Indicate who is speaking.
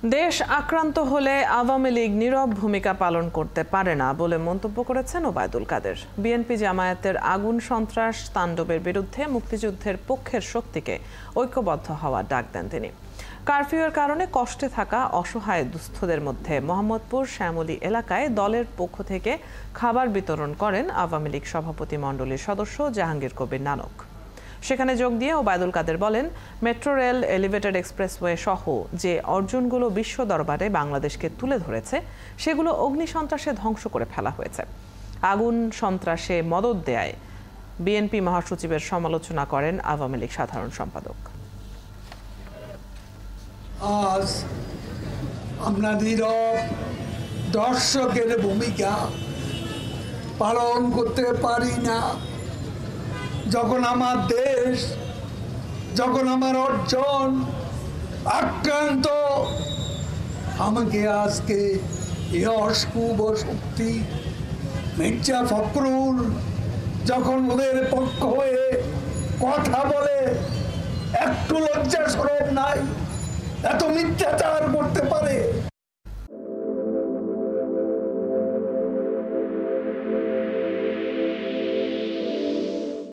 Speaker 1: দেশ আক্রান্ত হলে আওয়ামী লীগ নীরব ভূমিকা পালন করতে পারে না বলে মন্তব্য করেছেন ওবায়দুল কাদের। বিএনপি জামায়াতের আগুন সন্ত্রাস তাণ্ডবের বিরুদ্ধে মুক্তিযুদ্ধের পক্ষের শক্তিকে ঐক্যবদ্ধ হওয়ার ডাক দেন তিনি। কারফিউয়ের কারণে কষ্টে থাকা অসহায় দুস্থদের মধ্যে মোহাম্মদপুর শ্যামলী এলাকায় দলের পক্ষ থেকে খাবার বিতরণ করেন আওয়ামী লীগ সভাপতি মণ্ডলীর সদস্য জাহাঙ্গীর কবির নানক। সেখানে যোগ দিয়ে ওবায়দুল কাদের বলেন, মেট্রো রেল, এলিভেটেড এক্সপ্রেসওয়ে সহ যে অর্জনগুলো বিশ্ব দরবারে বাংলাদেশকে তুলে ধরেছে সেগুলো অগ্নিসন্ত্রাসে ধ্বংস করে ফেলা হয়েছে। আগুন সন্ত্রাসে মদদ দেয়ায় বিএনপি মহাসচিবের সমালোচনা করেন আওয়ামী লীগ সাধারণ সম্পাদক।
Speaker 2: আজ আমরা নীরব দর্শকের ভূমিকা পালন করতে পারি না। যখন আমার দেশ, যখন আমার অর্জন আক্রান্ত, আমাকে আজকে এই অশুভ শক্তি মির্জা ফখরুল যখন ওদের পক্ষ হয়ে কথা বলে, একটু লজ্জা শরম নাই? এত মিথ্যাচার করতে পারে?